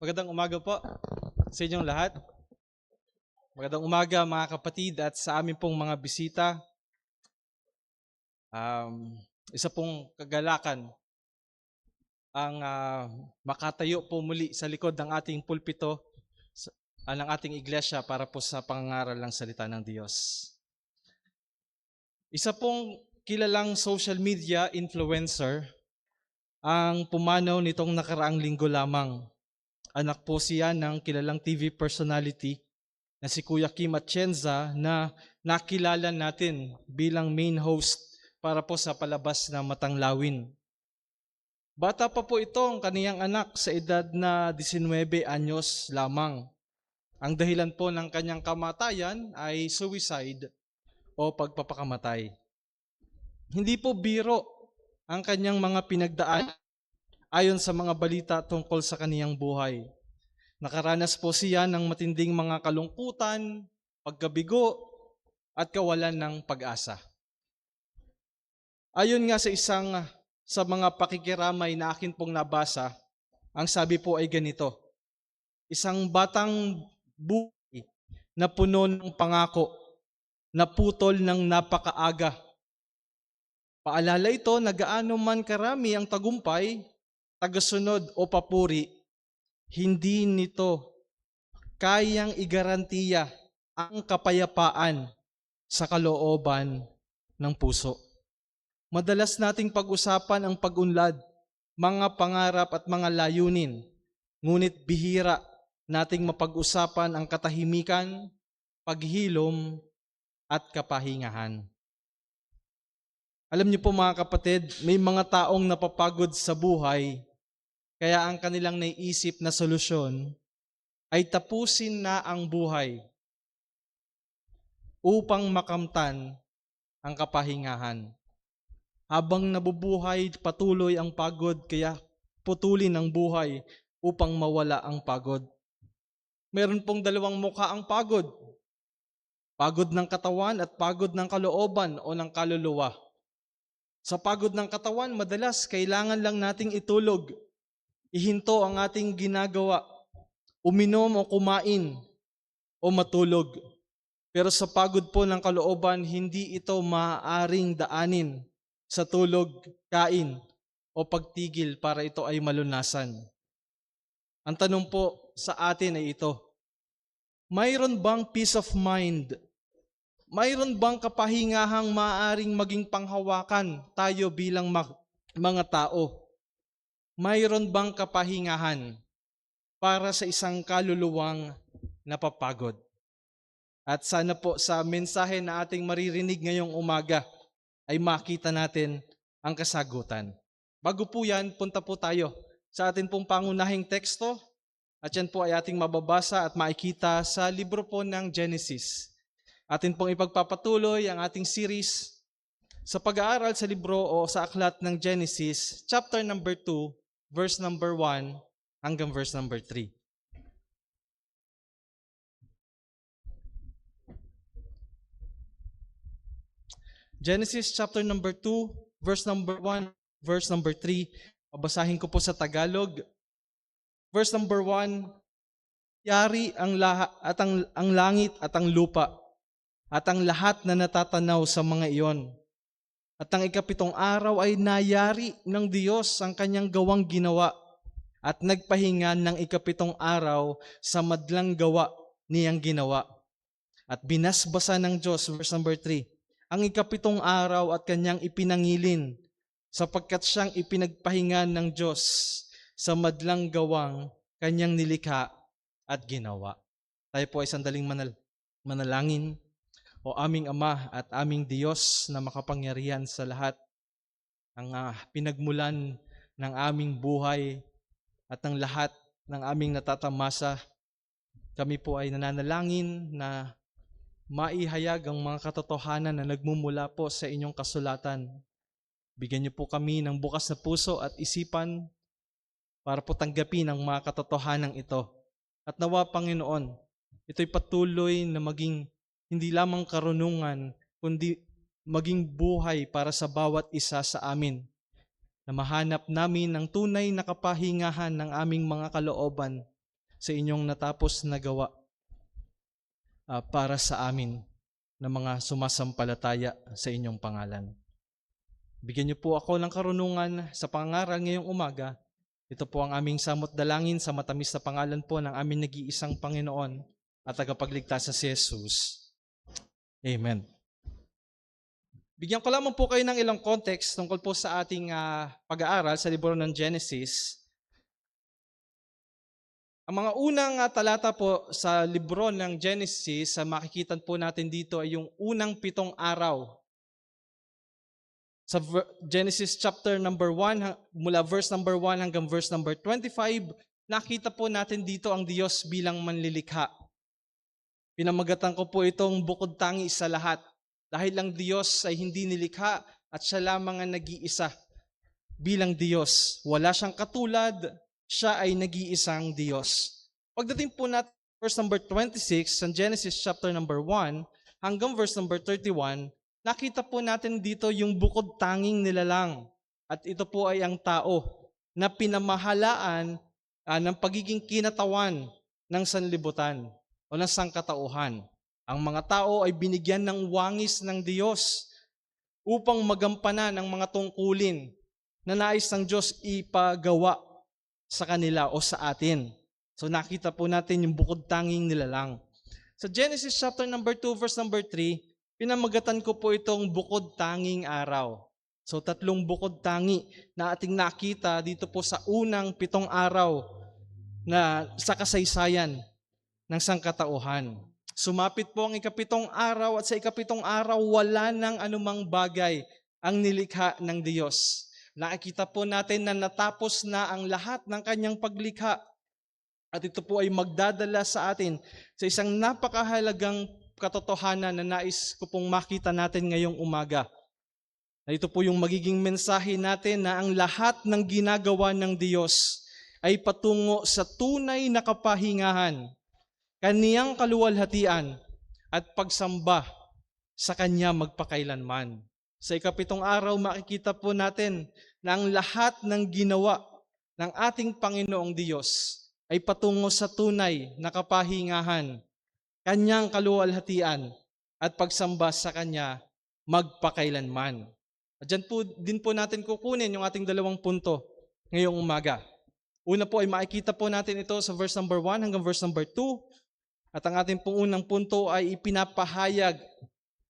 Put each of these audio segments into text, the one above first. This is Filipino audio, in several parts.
Magandang umaga po sa inyong lahat. Magandang umaga mga kapatid at sa amin pong mga bisita. Isa pong kagalakan ang makatayo po muli sa likod ng ating pulpito ng ating iglesia para po sa pangangaral ng salita ng Diyos. Isa pong kilalang social media influencer ang pumanaw nitong nakaraang linggo lamang. Anak po siya ng kilalang TV personality na si Kuya Kim Atienza na nakilala natin bilang main host para po sa palabas na Matang Lawin. Bata pa po ito ang kaniyang anak sa edad na 19 anyos lamang. Ang dahilan po ng kanyang kamatayan ay suicide o pagpapakamatay. Hindi po biro ang kanyang mga pinagdaan ayon sa mga balita tungkol sa kaniyang buhay. Nakaranas po siya ng matinding mga kalungkutan, pagkabigo, at kawalan ng pag-asa. Ayon nga sa mga pakikiramay na akin pong nabasa, ang sabi po ay ganito: isang batang buhay na puno ng pangako, naputol ng napakaaga. Paalala ito na gaano man karami ang tagumpay, tagasunod o papuri, hindi nito kayang igarantiya ang kapayapaan sa kalooban ng puso. Madalas nating pag-usapan ang pag-unlad, mga pangarap at mga layunin, ngunit bihira nating mapag-usapan ang katahimikan, paghilom at kapahingahan. Alam niyo po mga kapatid, may mga taong napapagod sa buhay, kaya ang kanilang naiisip na solusyon ay tapusin na ang buhay upang makamtan ang kapahingahan. Habang nabubuhay, patuloy ang pagod, kaya putulin ang buhay upang mawala ang pagod. Meron pong dalawang mukha ang pagod. Pagod ng katawan at pagod ng kalooban o ng kaluluwa. Sa pagod ng katawan, madalas kailangan lang nating itulog, ihinto ang ating ginagawa, uminom o kumain o matulog. Pero sa pagod po ng kalooban, hindi ito maaaring daanin sa tulog, kain o pagtigil para ito ay malunasan. Ang tanong po sa atin ay ito: mayroon bang peace of mind? Mayroon bang kapahingahang maaaring maging panghawakan tayo bilang mga tao? Mayroon bang kapahingahan para sa isang kaluluwang napapagod? At sana po sa mensahe na ating maririnig ngayong umaga ay makita natin ang kasagutan. Bago po yan, punta po tayo sa ating pong pangunahing teksto at yan po ay ating mababasa at makikita sa libro po ng Genesis. Atin pong ipagpapatuloy ang ating series sa pag-aaral sa libro o sa aklat ng Genesis, chapter number 2, verse number 1 hanggang verse number 3. Genesis chapter number 2, verse number 1, verse number 3. Babasahin ko po sa Tagalog. Verse number 1, yari ang langit at ang lupa at ang lahat na natatanaw sa mga iyon. At ang ikapitong araw ay nayari ng Diyos ang kanyang gawang ginawa at nagpahinga ng ikapitong araw sa madlang gawa niyang ginawa. At binasbasa ng Diyos, verse number 3, ang ikapitong araw at kanyang ipinangilin sapagkat siyang ipinagpahinga ng Diyos sa madlang gawang kanyang nilikha at ginawa. Tayo po ay sandaling manalangin. O aming Ama at aming Diyos na makapangyarihan sa lahat, ang pinagmulan ng aming buhay at ng lahat ng aming natatamasa, kami po ay nananalangin na maihayag ang mga katotohanan na nagmumula po sa inyong kasulatan. Bigyan niyo po kami ng bukas na puso at isipan para po tanggapin ang mga katotohanan ito. At nawa, Panginoon, ito'y patuloy na maging hindi lamang karunungan, kundi maging buhay para sa bawat isa sa amin, na mahanap namin ang tunay na kapahingahan ng aming mga kalooban sa inyong natapos na gawa para sa amin na mga sumasampalataya sa inyong pangalan. Bigyan niyo po ako ng karunungan sa pangaral ngayong umaga. Ito po ang aming samot dalangin sa matamis na pangalan po ng aming nag-iisang Panginoon at tagapagligtas na si Jesus. Amen. Bigyan ko lamang po kayo ng ilang context tungkol po sa ating pag-aaral sa libro ng Genesis. Ang mga unang talata po sa libro ng Genesis, makikita po natin dito ay yung unang 7 araw. Sa Genesis chapter number 1, mula verse number 1 hanggang verse number 25, nakita po natin dito ang Diyos bilang manlilikha. Pinamagatan ko po itong bukod tangi sa lahat. Dahil ang Diyos ay hindi nilikha at siya lamang ang nag-iisa bilang Diyos. Wala siyang katulad, siya ay nag-iisang Diyos. Pagdating po natin verse number 26 sa Genesis chapter number 1 hanggang verse number 31, nakita po natin dito yung bukod tanging nilalang. At ito po ay ang tao na pinamahalaan ng pagiging kinatawan ng sanlibutan o ng sangkatauhan. Ang mga tao ay binigyan ng wangis ng Diyos upang magampanan ang mga tungkulin na nais ng Diyos ipagawa sa kanila o sa atin. So nakita po natin yung bukod tanging nilalang. Sa Genesis chapter number 2 verse number 3, pinamagatan ko po itong bukod tanging araw. So 3 bukod tangi na ating nakita dito po sa unang 7 araw na sa kasaysayan ng sangkatauhan. Sumapit po ang ika-7 araw at sa ika-7 araw wala nang anumang bagay ang nilikha ng Diyos. Nakikita po natin na natapos na ang lahat ng kanyang paglikha at ito po ay magdadala sa atin sa isang napakahalagang katotohanan na nais ko pong makita natin ngayong umaga. Na ito po yung magiging mensahe natin na ang lahat ng ginagawa ng Diyos ay patungo sa tunay na kapahingahan, kaniyang kaluwalhatian at pagsamba sa Kanya magpakailanman. Sa ika-7 araw makikita po natin na ang lahat ng ginawa ng ating Panginoong Diyos ay patungo sa tunay na kapahingahan, Kanyang kaluwalhatian at pagsamba sa Kanya magpakailanman. At dyan po din po natin kukunin yung ating 2 punto ngayong umaga. Una po ay makikita po natin ito sa verse number 1 hanggang verse number 2. At ang ating pong unang punto ay ipinapahayag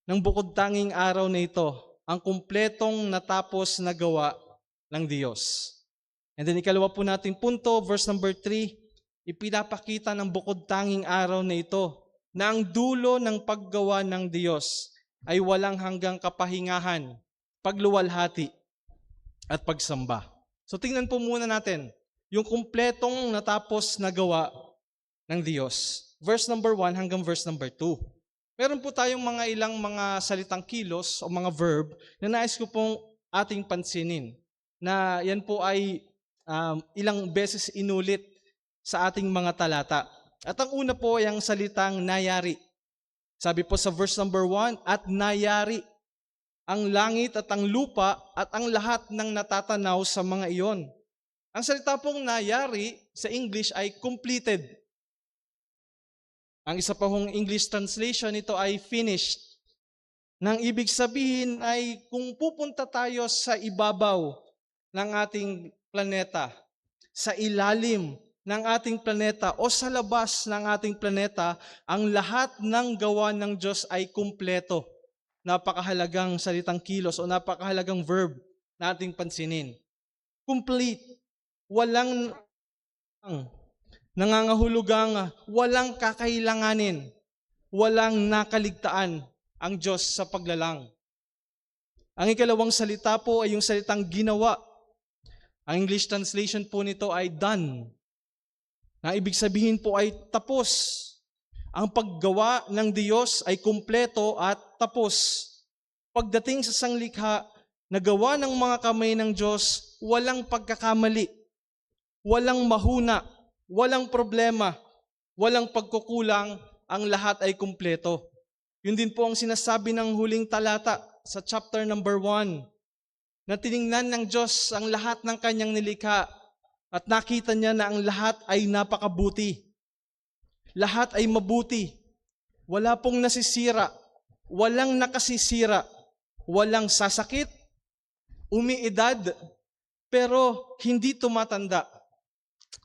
ng bukod tanging araw na ito ang kumpletong natapos na gawa ng Diyos. And then ikalawa po nating punto, verse number 3, ipinapakita ng bukod tanging araw na ito na ang dulo ng paggawa ng Diyos ay walang hanggang kapahingahan, pagluwalhati, at pagsamba. So tingnan po muna natin yung kumpletong natapos na gawa ng Diyos. Verse number 1 hanggang verse number 2. Meron po tayong ilang mga salitang kilos o mga verb na nais ko pong ating pansinin. Na yan po ay ilang beses inulit sa ating mga talata. At ang una po ay ang salitang nayari. Sabi po sa verse number 1, at nayari ang langit at ang lupa at ang lahat ng natatanaw sa mga iyon. Ang salita pong nayari sa English ay completed. Ang isa pa hong English translation nito ay finished. Nang ibig sabihin ay kung pupunta tayo sa ibabaw ng ating planeta, sa ilalim ng ating planeta o sa labas ng ating planeta, ang lahat ng gawa ng Diyos ay kumpleto. Napakahalagang salitang kilos o napakahalagang verb na ating pansinin. Complete. Walang nangangahulugang, walang kakailanganin, walang nakaligtaan ang Diyos sa paglalang. Ang ikalawang salita po ay yung salitang ginawa. Ang English translation po nito ay done. Na ibig sabihin po ay tapos. Ang paggawa ng Diyos ay kumpleto at tapos. Pagdating sa sanglikha, nagawa ng mga kamay ng Diyos, walang pagkakamali, walang mahuna, walang problema, walang pagkukulang, ang lahat ay kumpleto. Yun din po ang sinasabi ng huling talata sa chapter number 1, na tiningnan ng Diyos ang lahat ng kanyang nilikha at nakita niya na ang lahat ay napakabuti. Lahat ay mabuti. Wala pong nasisira. Walang nakasisira. Walang sasakit, umiidad, pero hindi tumatanda.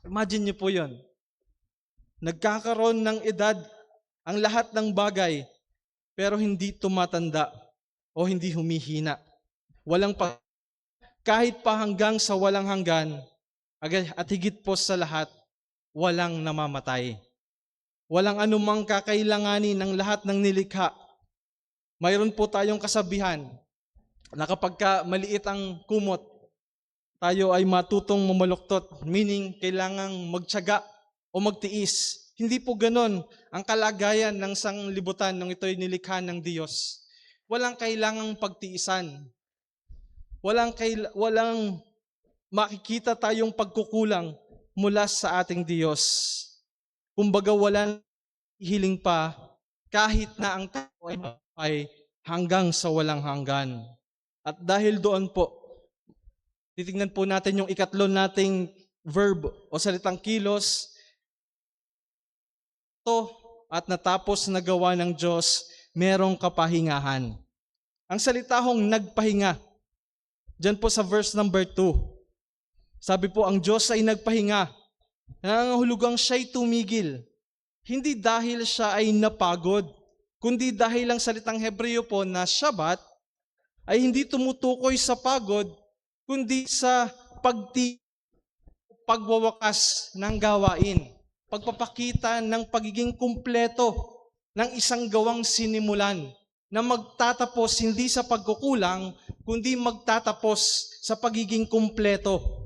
Imagine niyo po yon. Nagkakaroon ng edad ang lahat ng bagay, pero hindi tumatanda o hindi humihina. Kahit pa hanggang sa walang hanggan, at higit po sa lahat, walang namamatay. Walang anumang kakailanganin ng lahat ng nilikha. Mayroon po tayong kasabihan na kapag maliit ang kumot, tayo ay matutong mamaluktot, meaning kailangang magtiyaga o magtiis. Hindi po ganon ang kalagayan ng sanglibutan nung ito'y nilikha ng Diyos. Walang kailangang pagtiisan. Walang makikita tayong pagkukulang mula sa ating Diyos. Kumbaga walang hiling pa kahit na ang tao ay hanggang sa walang hanggan. At dahil doon po, titingnan po natin yung ikatlo nating verb o salitang kilos. Ito at natapos na gawa ng Diyos, merong kapahingahan. Ang salita hong nagpahinga, dyan po sa verse number 2. Sabi po, ang Diyos ay nagpahinga. Nangangahulugang siya'y tumigil. Hindi dahil siya ay napagod, kundi dahil ang salitang Hebreo po na Shabbat ay hindi tumutukoy sa pagod, kundi sa pagwawakas ng gawain. Pagpapakita ng pagiging kumpleto ng isang gawang sinimulan na magtatapos hindi sa pagkukulang, kundi magtatapos sa pagiging kumpleto.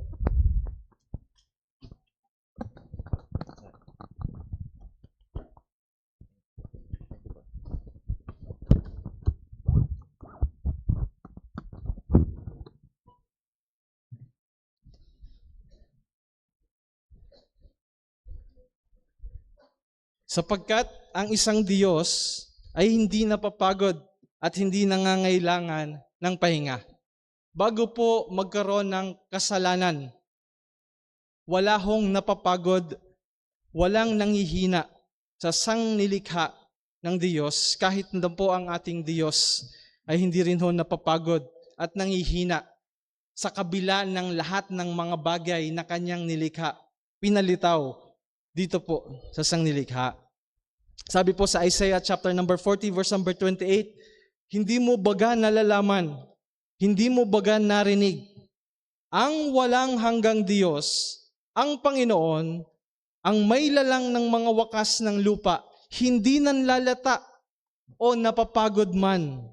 Sapagkat ang isang Diyos ay hindi napapagod at hindi nangangailangan ng pahinga. Bago po magkaroon ng kasalanan, wala hong napapagod, walang nangihina sa sangnilikha ng Diyos, kahit na po ang ating Diyos ay hindi rin ho napapagod at nangihina sa kabila ng lahat ng mga bagay na kanyang nilikha, pinalitaw dito po sa sangnilikha. Sabi po sa Isaiah chapter number 40 verse number 28, hindi mo baga nalalaman, hindi mo baga narinig, ang walang hanggang Diyos, ang Panginoon, ang may lalang ng mga wakas ng lupa, hindi nanlalata o napapagod man.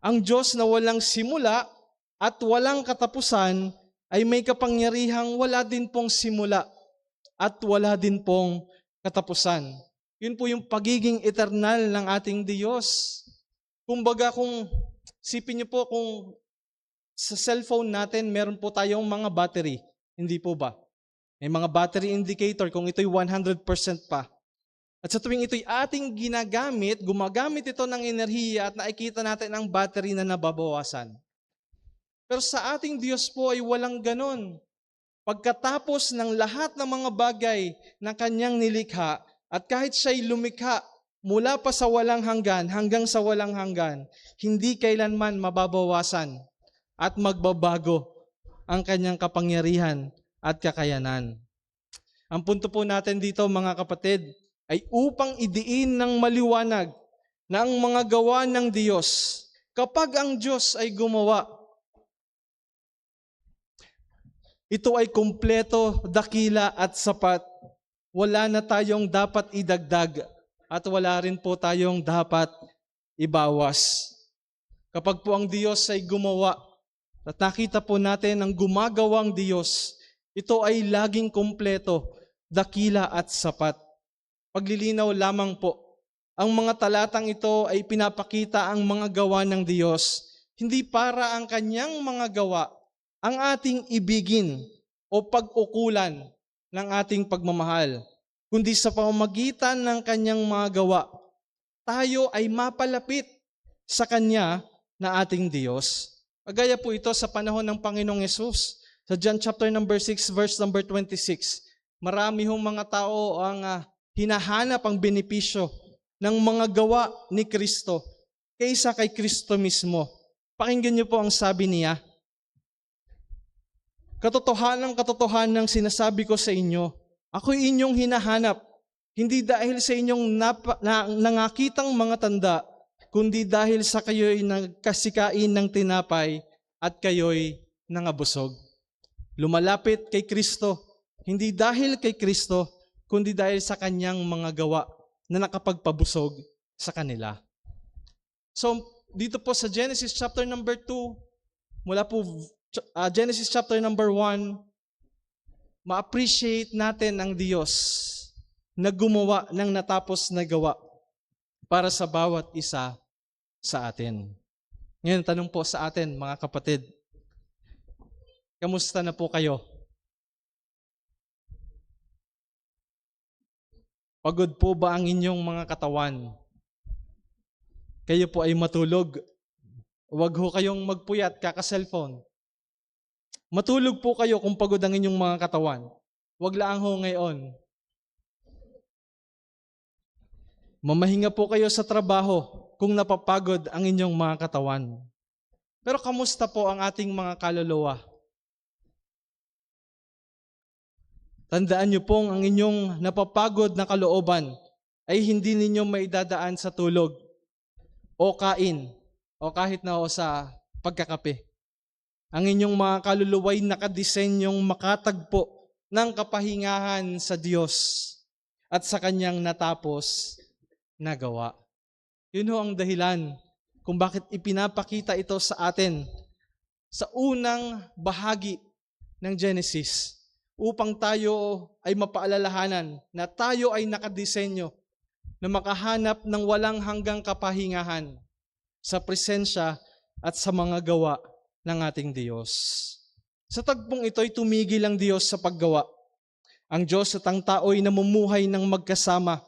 Ang Diyos na walang simula at walang katapusan ay may kapangyarihang wala din pong simula at wala din pong katapusan. Yun po yung pagiging eternal ng ating Diyos. Kumbaga kung sipin niyo po kung sa cellphone natin meron po tayong mga battery, hindi po ba? May mga battery indicator kung ito'y 100% pa. At sa tuwing ito'y ating gumagamit ito ng enerhiya at nakikita natin ang battery na nababawasan. Pero sa ating Diyos po ay walang ganon. Pagkatapos ng lahat ng mga bagay na kanyang nilikha, at kahit siya'y lumikha mula pa sa walang hanggan hanggang sa walang hanggan, hindi kailanman mababawasan at magbabago ang kanyang kapangyarihan at kakayanan. Ang punto po natin dito mga kapatid ay upang idiin ng maliwanag na ang mga gawa ng Diyos, kapag ang Diyos ay gumawa, ito ay kumpleto, dakila at sapat. Wala na tayong dapat idagdag at wala rin po tayong dapat ibawas. Kapag po ang Diyos ay gumawa at nakita po natin ang gumagawang Diyos, ito ay laging kumpleto, dakila at sapat. Paglilinaw lamang po, ang mga talatang ito ay pinapakita ang mga gawa ng Diyos, hindi para ang kanyang mga gawa ang ating ibigin o pag-ukulan ng ating pagmamahal, kundi sa pamamagitan ng kanyang mga gawa, tayo ay mapalapit sa Kanya na ating Diyos. Agaya po ito sa panahon ng Panginoong Yesus. Sa John chapter number 6, verse number 26, marami hong mga tao ang hinahanap ang benepisyo ng mga gawa ni Kristo kaysa kay Kristo mismo. Pakinggan niyo po ang sabi niya. Katotohanan sinasabi ko sa inyo, ako'y inyong hinahanap, hindi dahil sa inyong nangakitang mga tanda, kundi dahil sa kayo'y nagkasikain ng tinapay at kayo'y nangabusog. Lumalapit kay Kristo, hindi dahil kay Kristo, kundi dahil sa kanyang mga gawa na nakapagpabusog sa kanila. So, dito po sa Genesis chapter number 2, mula po Genesis chapter number 1, ma-appreciate natin ang Diyos na gumawa ng natapos na gawa para sa bawat isa sa atin. Ngayon, tanong po sa atin, mga kapatid, kamusta na po kayo? Pagod po ba ang inyong mga katawan? Kayo po ay matulog. Huwag ho kayong magpuyat kaka-cellphone. Matulog po kayo kung pagod ang inyong mga katawan. Huwag lang ho ngayon. Mamahinga po kayo sa trabaho kung napapagod ang inyong mga katawan. Pero kamusta po ang ating mga kaluluwa? Tandaan niyo pong ang inyong napapagod na kalooban ay hindi ninyo maidadaan sa tulog o kain o kahit na o sa pagkakape. Ang inyong mga kaluluwa'y nakadisenyong makatagpo ng kapahingahan sa Diyos at sa Kanyang natapos na gawa. Yun ho ang dahilan kung bakit ipinapakita ito sa atin sa unang bahagi ng Genesis upang tayo ay mapaalalahanan na tayo ay nakadisenyo na makahanap ng walang hanggang kapahingahan sa presensya at sa mga gawa ng ating Diyos. Sa tagpong ito ay tumigil ang Diyos sa paggawa. Ang Diyos at ang tao ay namumuhay ng magkasama.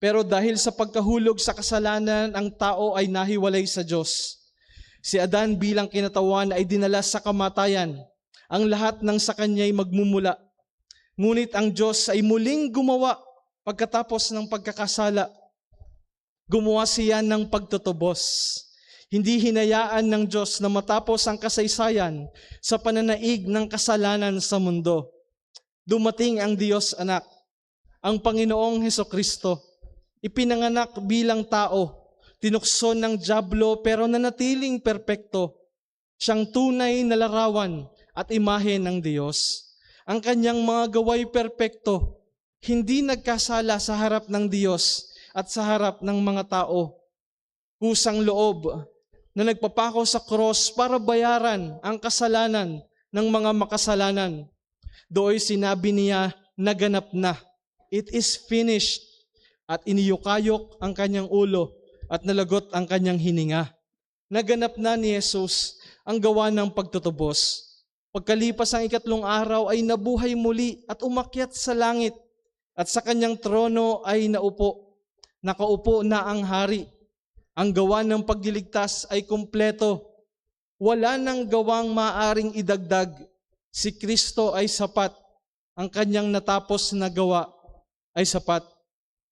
Pero dahil sa pagkahulog sa kasalanan, ang tao ay nahiwalay sa Diyos. Si Adan bilang kinatawan ay dinala sa kamatayan. Ang lahat ng sa kanya ay magmumula. Ngunit ang Diyos ay muling gumawa pagkatapos ng pagkakasala. Gumawa siya ng pagtutubos. Hindi hinayaan ng Diyos na matapos ang kasaysayan sa pananaig ng kasalanan sa mundo. Dumating ang Diyos anak, ang Panginoong Hesukristo. Ipinanganak bilang tao, tinukso ng dyablo pero nanatiling perpekto. Siyang tunay na larawan at imahe ng Diyos. Ang kanyang mga gaway perpekto, hindi nagkasala sa harap ng Diyos at sa harap ng mga tao. Kusang loob na nagpapako sa cross para bayaran ang kasalanan ng mga makasalanan. Doon sinabi niya, naganap na. It is finished. At iniyukayok ang kanyang ulo at nalagot ang kanyang hininga. Naganap na ni Jesus ang gawa ng pagtutubos. Pagkalipas ang 3 araw ay nabuhay muli at umakyat sa langit at sa kanyang trono ay naupo. Nakaupo na ang hari. Ang gawa ng pagliligtas ay kumpleto. Wala nang gawang maaring idagdag. Si Kristo ay sapat. Ang kanyang natapos na gawa ay sapat.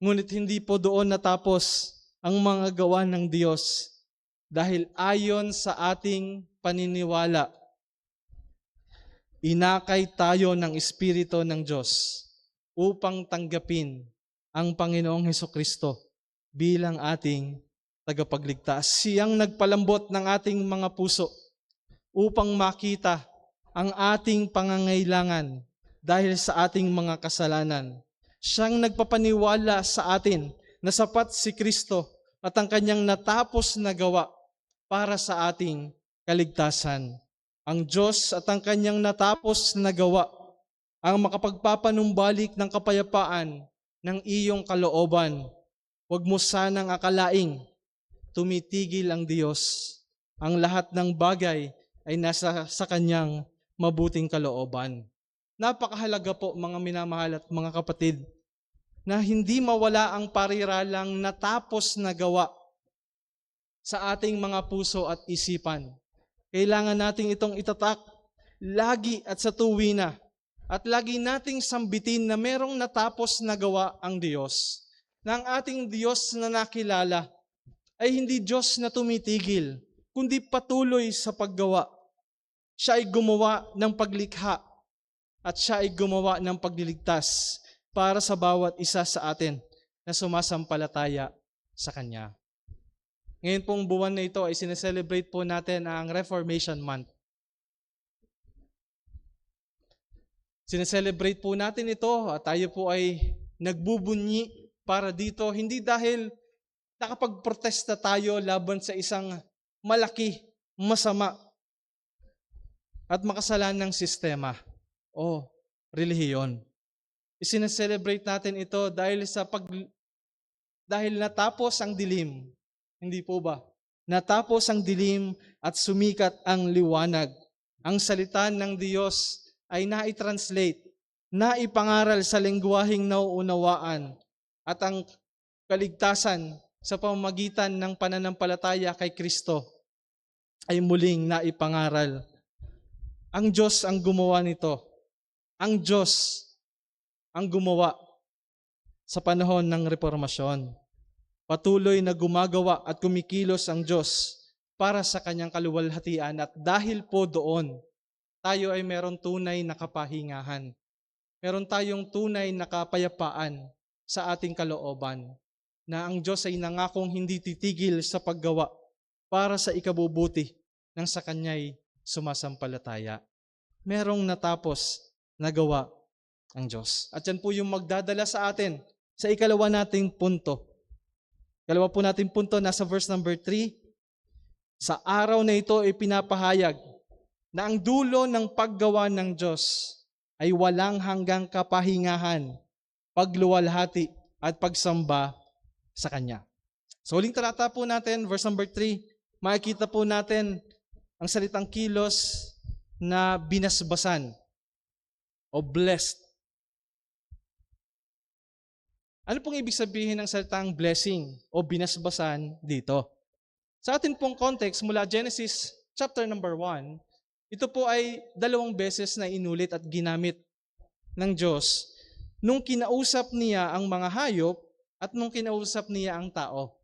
Ngunit hindi po doon natapos ang mga gawa ng Diyos. Dahil ayon sa ating paniniwala, inakay tayo ng Espiritu ng Diyos upang tanggapin ang Panginoong Hesukristo bilang ating tagapagligtas. Siyang nagpalambot ng ating mga puso upang makita ang ating pangangailangan dahil sa ating mga kasalanan. Siyang nagpapaniwala sa atin na sapat si Kristo at ang kanyang natapos na gawa para sa ating kaligtasan. Ang Diyos at ang kanyang natapos na gawa ang makapagpapanumbalik ng kapayapaan ng iyong kalooban. Huwag mo sanang akalaing tumitigil ang Diyos. Ang lahat ng bagay ay nasa sa kanyang mabuting kalooban. Napakahalaga po mga minamahal at mga kapatid na hindi mawala ang pariralang natapos na gawa sa ating mga puso at isipan. Kailangan nating itong itatak lagi at sa tuwina. at lagi nating sambitin na merong natapos na gawa ang Diyos. Na ang ating Diyos na nakilala ay hindi Diyos na tumitigil, kundi patuloy sa paggawa. Siya ay gumawa ng paglikha at siya ay gumawa ng pagliligtas para sa bawat isa sa atin na sumasampalataya sa Kanya. Ngayon pong buwan na ito ay sineselebrate po natin ang Reformation Month. Sineselebrate po natin ito at tayo po ay nagbubunyi para dito, hindi dahil nakapagprotesta tayo laban sa isang malaki, masama at makasalanang sistema o relihiyon. Isineselebrate natin ito dahil dahil natapos ang dilim. Hindi po ba? Natapos ang dilim at sumikat ang liwanag. Ang salita ng Diyos ay nai-translate, naipangaral sa lengguwaheng nauunawaan at ang kaligtasan sa pamamagitan ng pananampalataya kay Kristo ay muling naipangaral. Ang Diyos ang gumawa nito. Ang Diyos ang gumawa sa panahon ng reformasyon. Patuloy na gumagawa at kumikilos ang Diyos para sa kanyang kaluwalhatian at dahil po doon, tayo ay meron tunay na kapahingahan. Meron tayong tunay na kapayapaan sa ating kalooban na ang Diyos ay nangakong hindi titigil sa paggawa para sa ikabubuti ng sa kanya'y sumasampalataya. Merong natapos na gawa ang Diyos. At yan po yung magdadala sa atin sa ikalawa nating punto. Ikalawa po nating punto, nasa verse number 3. Sa araw na ito ay pinapahayag na ang dulo ng paggawa ng Diyos ay walang hanggang kapahingahan, pagluwalhati at pagsamba sa Kanya. So uling talata po natin, verse number 3, makikita po natin ang salitang kilos na binasbasan o blessed. Ano pong ibig sabihin ng salitang blessing o binasbasan dito? Sa atin pong context, mula Genesis chapter number 1, ito po ay 2 beses na inulit at ginamit ng Diyos nung kinausap niya ang mga hayop at nung kinausap niya ang tao.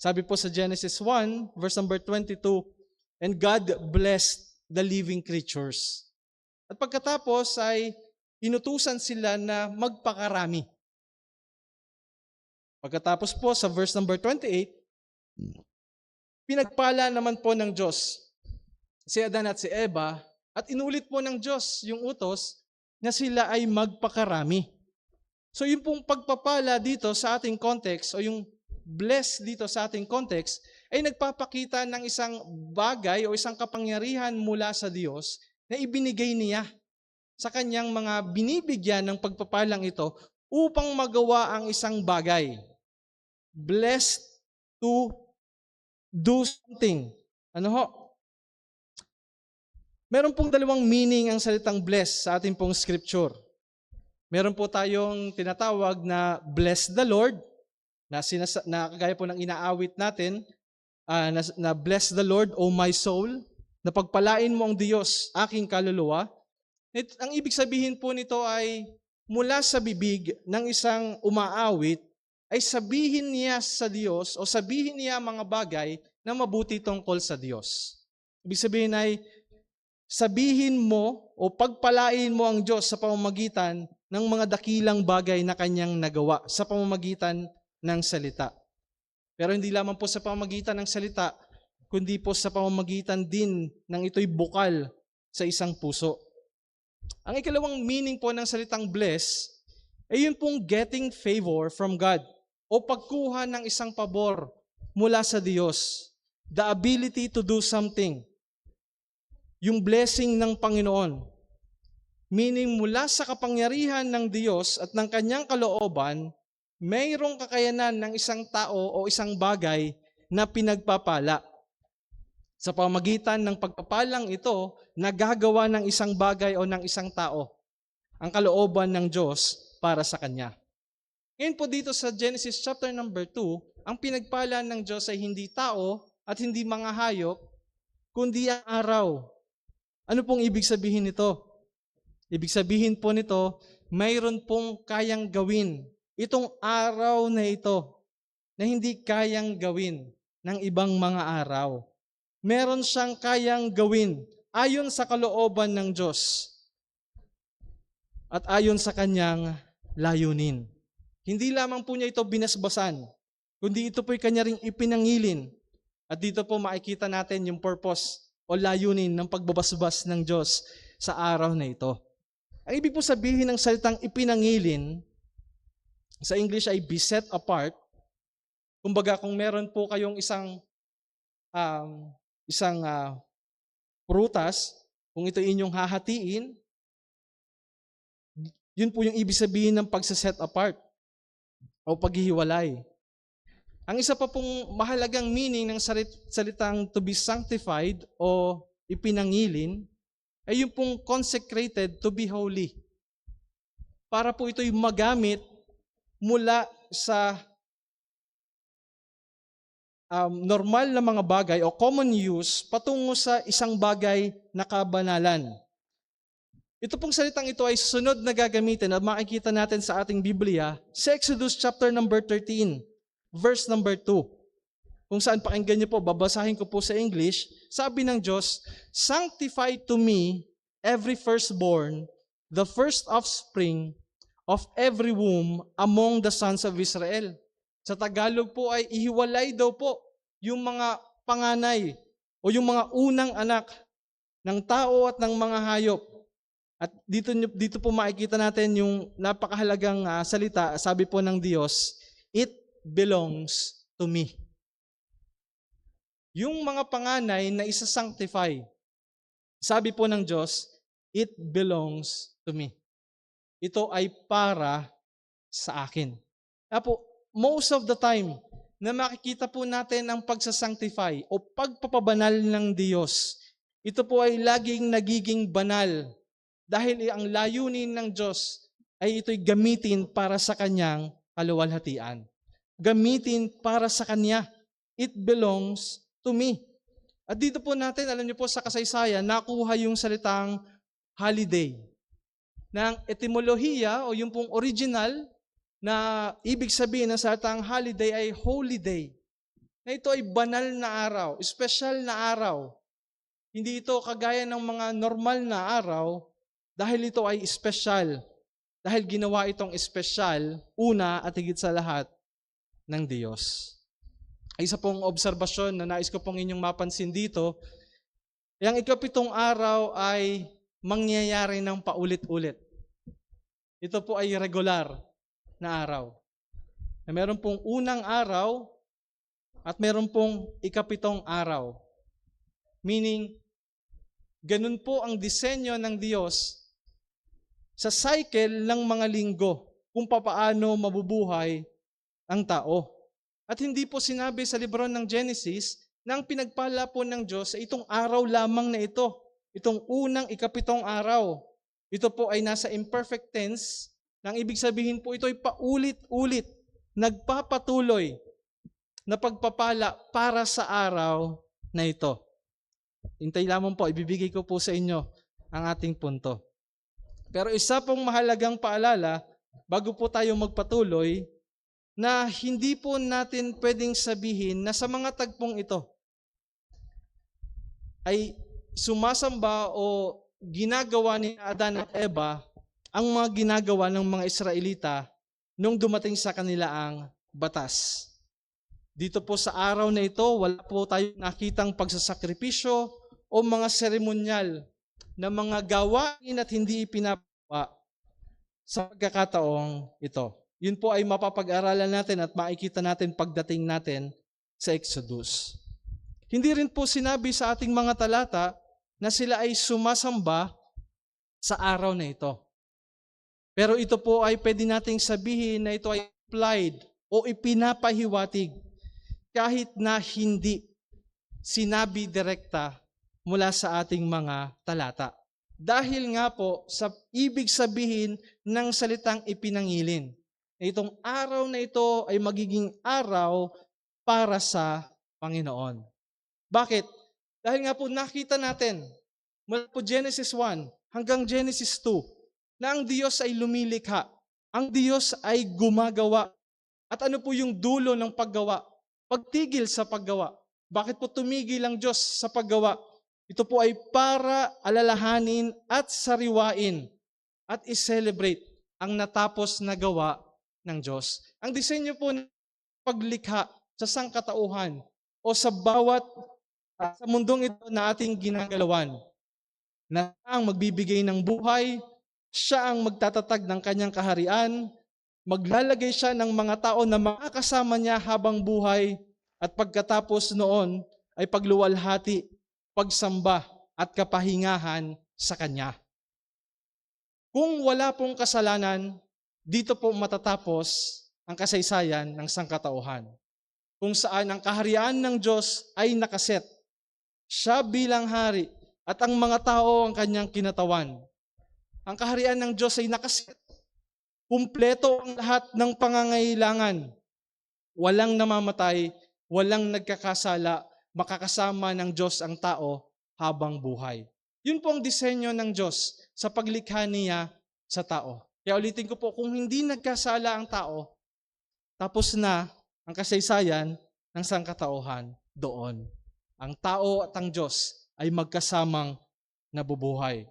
Sabi po sa Genesis 1, verse number 22, and God blessed the living creatures. At pagkatapos ay inutusan sila na magpakarami. Pagkatapos po sa verse number 28, pinagpala naman po ng Diyos si Adan at si Eva at inulit po ng Diyos yung utos na sila ay magpakarami. So yung pong pagpapala dito sa ating context o yung bless dito sa ating context ay nagpapakita ng isang bagay o isang kapangyarihan mula sa Diyos na ibinigay niya sa kanyang mga binibigyan ng pagpapalang ito upang magawa ang isang bagay. Blessed to do something. Ano ho? Meron pong 2 meaning ang salitang bless sa ating pong scripture. Meron po tayong tinatawag na bless the Lord, na kagaya po ng inaawit natin, na bless the Lord, O my soul, na pagpalain mo ang Diyos, aking kaluluwa. Ang ibig sabihin po nito ay mula sa bibig ng isang umaawit, ay sabihin niya sa Diyos o sabihin niya mga bagay na mabuti tungkol sa Diyos. Ibig sabihin ay sabihin mo o pagpalain mo ang Diyos sa pamamagitan ng mga dakilang bagay na kanyang nagawa sa pamamagitan ng salita. Pero hindi lamang po sa pamamagitan ng salita, kundi po sa pamamagitan din ng ito'y bukal sa isang puso. Ang ikalawang meaning po ng salitang bless ay yun pong getting favor from God o pagkuha ng isang pabor mula sa Diyos. The ability to do something. Yung blessing ng Panginoon. Meaning mula sa kapangyarihan ng Diyos at ng kanyang kalooban, mayroong kakayanan ng isang tao o isang bagay na pinagpapala. Sa pamagitan ng pagpapalang ito, nagagawa ng isang bagay o ng isang tao ang kalooban ng Diyos para sa kanya. Ngayon po dito sa Genesis chapter number 2, ang pinagpala ng Diyos ay hindi tao at hindi mga hayop, kundi ang araw. Ano pong ibig sabihin nito? Ibig sabihin po nito, mayroon pong kayang gawin itong araw na ito na hindi kayang gawin ng ibang mga araw. Meron siyang kayang gawin ayon sa kalooban ng Diyos at ayon sa kanyang layunin. Hindi lamang po niya ito binasbasan, kundi ito po'y kanya ring ipinangilin. At dito po makikita natin yung purpose o layunin ng pagbabasbas ng Diyos sa araw na ito. Ang ibig po sabihin ng salitang ipinangilin, sa English ay be set apart. Kumbaga kung meron po kayong isang prutas, kung ito inyong hahatiin, yun po yung ibig sabihin ng pagsaset apart o paghihiwalay. Ang isa pa pong mahalagang meaning ng salitang to be sanctified o ipinangilin ay yung pong consecrated to be holy. Para po ito'y magamit mula sa normal na mga bagay o common use patungo sa isang bagay na kabanalan. Ito pong salitang ito ay sunod na gagamitin at makikita natin sa ating Biblia sa Exodus chapter number 13, verse number 2. Kung saan pakinggan niyo po, babasahin ko po sa English, sabi ng Diyos, "Sanctify to me every firstborn, the first offspring of every womb among the sons of Israel." Sa Tagalog po ay ihiwalay daw po yung mga panganay o yung mga unang anak ng tao at ng mga hayop. At dito po makikita natin yung napakahalagang salita, sabi po ng Diyos, "It belongs to me." Yung mga panganay na isa-sanctify, sabi po ng Diyos, "It belongs to me." Ito ay para sa akin. Apo, most of the time na makikita po natin ang pagsasanctify o pagpapabanal ng Diyos, ito po ay laging nagiging banal dahil ang layunin ng Diyos ay ito'y gamitin para sa kanyang kaluwalhatian. Gamitin para sa kanya. It belongs to me. At dito po natin, alam niyo po sa kasaysayan, nakuha yung salitang holiday. Ng etimolohiya o yung pong original na ibig sabihin ng salitang holiday ay holy day. Na ito ay banal na araw, special na araw. Hindi ito kagaya ng mga normal na araw dahil ito ay special. Dahil ginawa itong special, una at higit sa lahat, ng Diyos. Isa pong obserbasyon na nais ko pong inyong mapansin dito, yung ikapitong araw ay mangyayari ng paulit-ulit. Ito po ay regular na araw. Na meron pong unang araw at meron pong ikapitong araw. Meaning, ganun po ang disenyo ng Diyos sa cycle ng mga linggo kung papaano mabubuhay ang tao. At hindi po sinabi sa libro ng Genesis na ang pinagpala po ng Diyos sa itong araw lamang na ito. Itong unang ikapitong araw. Ito po ay nasa imperfect tense. Nang ibig sabihin po ito ay paulit-ulit, nagpapatuloy na pagpapala para sa araw na ito. Hintay lamang po, ibibigay ko po sa inyo ang ating punto. Pero isa pong mahalagang paalala, bago po tayo magpatuloy, na hindi po natin pwedeng sabihin na sa mga tagpong ito ay sumasamba o ginagawa ni Adan at Eva ang mga ginagawa ng mga Israelita nung dumating sa kanila ang batas. Dito po sa araw na ito, wala po tayong nakitang pagsasakripisyo o mga seremonyal na mga gawain at hindi ipinapagawa sa pagkakataong ito. Yun po ay mapapag-aralan natin at makikita natin pagdating natin sa Exodus. Hindi rin po sinabi sa ating mga talata na sila ay sumasamba sa araw na ito. Pero ito po ay pwede nating sabihin na ito ay applied o ipinapahiwatig kahit na hindi sinabi direkta mula sa ating mga talata. Dahil nga po sa ibig sabihin ng salitang ipinangilin. Itong araw na ito ay magiging araw para sa Panginoon. Bakit? Dahil nga po nakita natin mula po Genesis 1 hanggang Genesis 2 na ang Diyos ay lumilikha. Ang Diyos ay gumagawa. At ano po yung dulo ng paggawa? Pagtigil sa paggawa. Bakit po tumigil ang Diyos sa paggawa? Ito po ay para alalahanin at sariwain at i-celebrate ang natapos na gawa ng Diyos. Ang disenyo po ng paglikha sa sangkatauhan o sa bawat sa mundong ito na ating ginagalawan, na ang magbibigay ng buhay, siya ang magtatatag ng kanyang kaharian, maglalagay siya ng mga tao na makakasama niya habang buhay, at pagkatapos noon ay pagluwalhati, pagsamba at kapahingahan sa kanya. Kung wala pong kasalanan, dito po matatapos ang kasaysayan ng sangkatauhan, kung saan ang kaharian ng Diyos ay nakaset. Siya bilang hari at ang mga tao ang kanyang kinatawan. Ang kaharian ng Diyos ay nakaset. Kumpleto ang lahat ng pangangailangan. Walang namamatay, walang nagkakasala, makakasama ng Diyos ang tao habang buhay. Yun po ang disenyo ng Diyos sa paglikha niya sa tao. Kaya ulitin ko po, kung hindi nagkasala ang tao, tapos na ang kasaysayan ng sangkatauhan doon. Ang tao at ang Diyos ay magkasamang nabubuhay.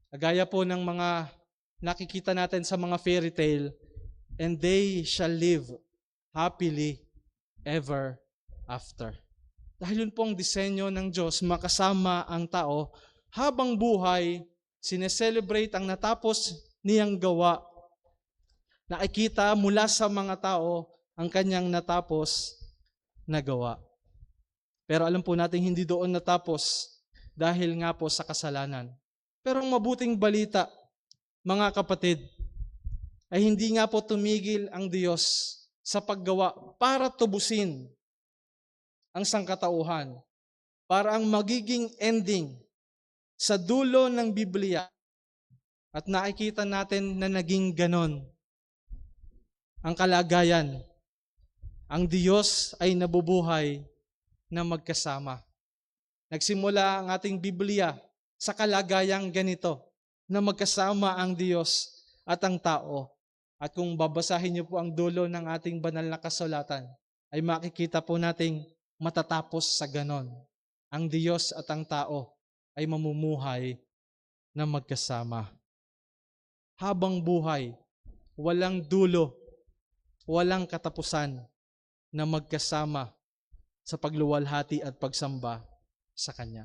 Kagaya po ng mga nakikita natin sa mga fairy tale, and they shall live happily ever after. Dahil yun po ang disenyo ng Diyos, makasama ang tao habang buhay, sineselebrate ang natapos niyang gawa. Nakikita mula sa mga tao ang kanyang natapos na gawa. Pero alam po natin hindi doon natapos dahil nga po sa kasalanan. Pero ang mabuting balita, mga kapatid, ay hindi nga po tumigil ang Diyos sa paggawa para tubusin ang sangkatauhan, para ang magiging ending sa dulo ng Biblia. At nakikita natin na naging ganon ang kalagayan. Ang Diyos ay nabubuhay na magkasama. Nagsimula ang ating Biblia sa kalagayang ganito, na magkasama ang Diyos at ang tao. At kung babasahin niyo po ang dulo ng ating banal na kasulatan, ay makikita po nating matatapos sa ganon. Ang Diyos at ang tao ay mamumuhay na magkasama. Habang buhay, walang dulo, walang katapusan na magkasama sa pagluwalhati at pagsamba sa Kanya.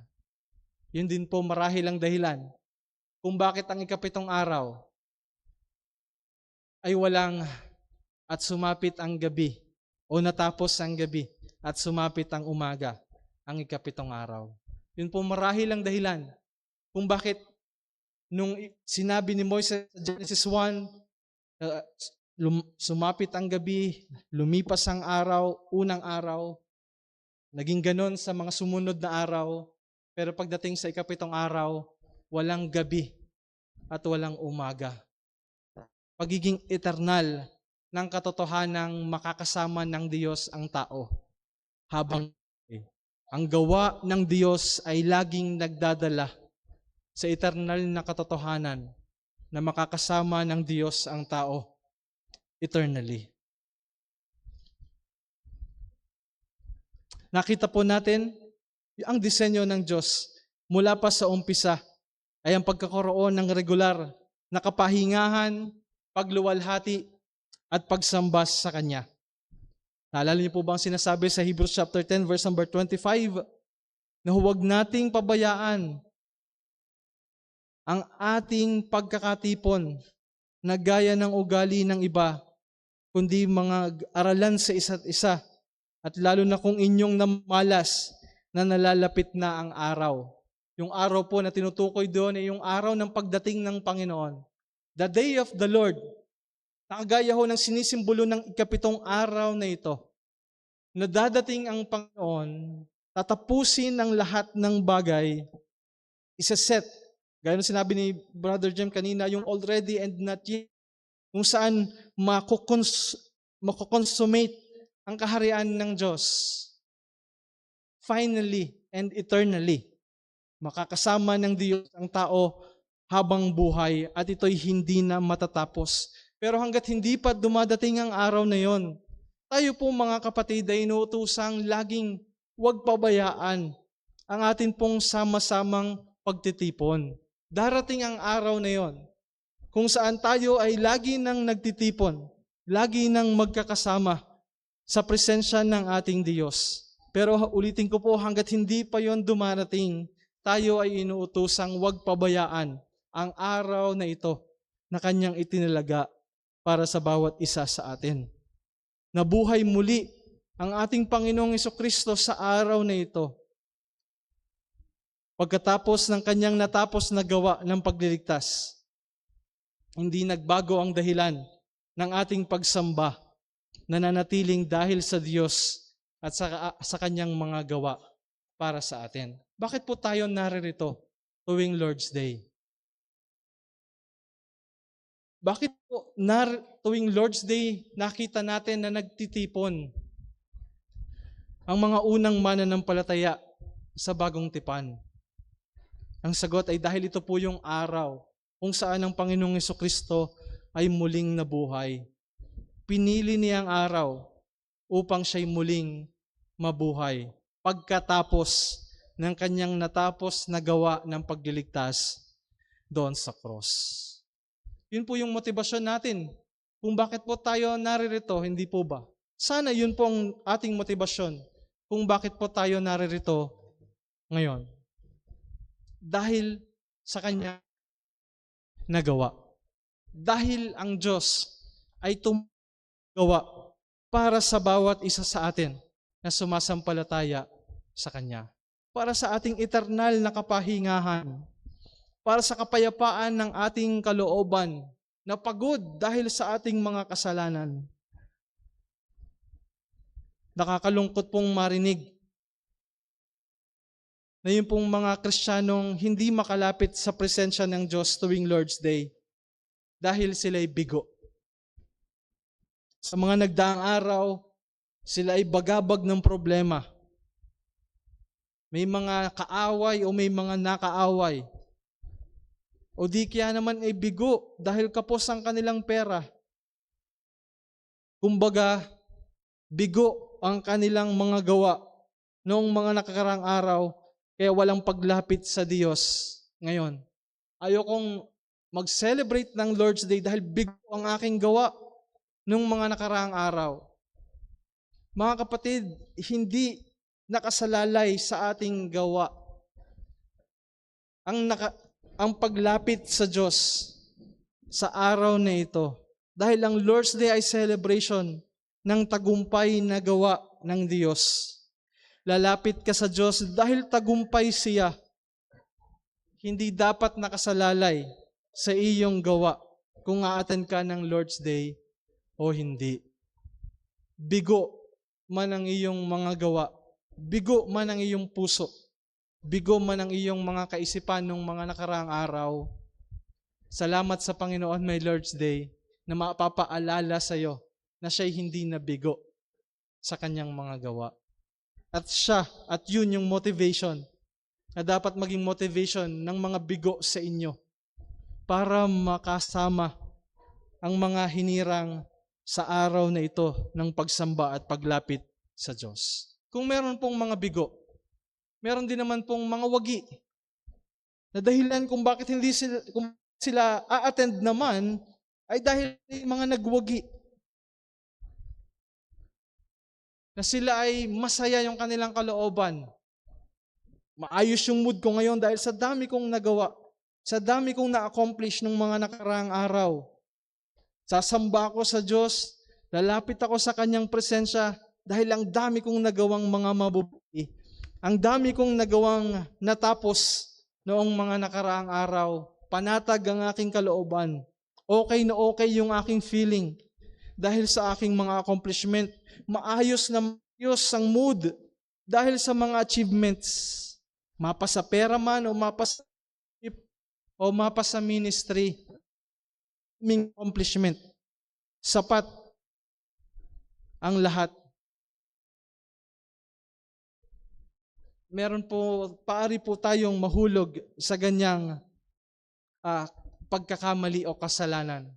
Yun din po marahil ang dahilan kung bakit ang ikapitong araw ay walang at sumapit ang gabi o natapos ang gabi at sumapit ang umaga, ang ikapitong araw. Yun po marahil ang dahilan kung bakit nung sinabi ni Moises sa Genesis 1, sumapit ang gabi, lumipas ang araw, unang araw, naging ganon sa mga sumunod na araw, pero pagdating sa ikapitong araw, walang gabi at walang umaga. Pagiging eternal ng katotohanang makakasama ng Diyos ang tao. Habang ang gawa ng Diyos ay laging nagdadala sa eternal na katotohanan na makakasama ng Diyos ang tao eternally. Nakita po natin ang disenyo ng Diyos mula pa sa umpisa ay ang pagkakaroon ng regular na kapahingahan, pagluwalhati, at pagsamba sa Kanya. Naalala niyo po ba ang sinasabi sa Hebrews chapter 10 verse number 25 na huwag nating pabayaan ang ating pagkakatipon na gaya ng ugali ng iba, kundi mga aralan sa isa't isa, at lalo na kung inyong namalas na nalalapit na ang araw. Yung araw po na tinutukoy doon ay yung araw ng pagdating ng Panginoon. The day of the Lord. Nakagaya ho ng sinisimbolo ng ikapitong araw na ito. Na dadating ang Panginoon, tatapusin ang lahat ng bagay, isaset. Gaya ng sinabi ni Brother Jem kanina, yung already and not yet, kung saan makukonsummate ang kaharian ng Diyos. Finally and eternally, makakasama ng Diyos ang tao habang buhay at ito'y hindi na matatapos. Pero hanggat hindi pa dumadating ang araw na yon, tayo po mga kapatid ay inuutusang laging huwag pabayaan ang atin pong sama-samang pagtitipon. Darating ang araw na yon kung saan tayo ay lagi nang nagtitipon, lagi nang magkakasama sa presensya ng ating Diyos. Pero ulitin ko po, hanggat hindi pa yon dumarating, tayo ay inuutusang huwag pabayaan ang araw na ito na kanyang itinalaga para sa bawat isa sa atin. Nabuhay muli ang ating Panginoong Jesucristo sa araw na ito. Pagkatapos ng kanyang natapos na gawa ng pagliligtas, hindi nagbago ang dahilan ng ating pagsamba, nananatiling dahil sa Diyos at sa kanyang mga gawa para sa atin. Bakit po tayo naririto tuwing Lord's Day? Bakit po tuwing Lord's Day nakita natin na nagtitipon ang mga unang mananampalataya sa bagong tipan? Ang sagot ay dahil ito po yung araw kung saan ang Panginoong Jesucristo ay muling nabuhay. Pinili niya ang araw upang siya'y muling mabuhay pagkatapos ng kanyang natapos na gawa ng pagliligtas doon sa cross. Yun po yung motibasyon natin kung bakit po tayo naririto, hindi po ba? Sana yun po ang ating motibasyon kung bakit po tayo naririto ngayon. Dahil sa kanya nagawa. Dahil ang Diyos ay gawa para sa bawat isa sa atin na sumasampalataya sa Kanya. Para sa ating eternal na kapahingahan. Para sa kapayapaan ng ating kalooban na pagod dahil sa ating mga kasalanan. Nakakalungkot pong marinig na yung pong mga Kristiyanong hindi makalapit sa presensya ng Diyos tuwing Lord's Day dahil sila'y bigo. Sa mga nagdaang araw, sila ay bagabag ng problema. May mga kaaway o may mga nakaaway. O di kaya naman ay bigo dahil kapos ang kanilang pera. Kumbaga, bigo ang kanilang mga gawa noong mga nakakarang araw, kaya walang paglapit sa Diyos ngayon. Ayokong mag-celebrate ng Lord's Day dahil bigo ang aking gawa noong mga nakaraang araw. Mga kapatid, hindi nakasalalay sa ating gawa ang paglapit sa Diyos sa araw na ito. Dahil ang Lord's Day ay celebration ng tagumpay na gawa ng Diyos. Lalapit ka sa Diyos dahil tagumpay siya. Hindi dapat nakasalalay sa iyong gawa kung aaten ka ng Lord's Day o hindi. Bigo man ang iyong mga gawa. Bigo man ang iyong puso. Bigo man ang iyong mga kaisipan ng mga nakaraang araw. Salamat sa Panginoon may Lord's Day na mapapaalala sa iyo na siya'y hindi nabigo sa kanyang mga gawa. At yun yung motivation na dapat maging motivation ng mga bigo sa inyo para makasama ang mga hinirang sa araw na ito ng pagsamba at paglapit sa Diyos. Kung meron pong mga bigo, meron din naman pong mga wagi na dahilan kung bakit hindi sila a-attend naman ay dahil mga nagwagi. Na sila ay masaya yung kanilang kalooban. Maayos yung mood ko ngayon dahil sa dami kong nagawa, sa dami kong na-accomplish nung mga nakaraang araw. Sasamba ako sa Diyos, lalapit ako sa Kanyang presensya dahil ang dami kong nagawang mga mabubuti. Ang dami kong nagawang natapos noong mga nakaraang araw. Panatag ang aking kalooban. Okay na okay yung aking feeling dahil sa aking mga accomplishment. Maayos na maayos ang mood dahil sa mga achievements. Mapa sa pera man o mapa sa ministry. May accomplishment. Sapat ang lahat. Meron po, paari po tayong mahulog sa ganyang ah, pagkakamali o kasalanan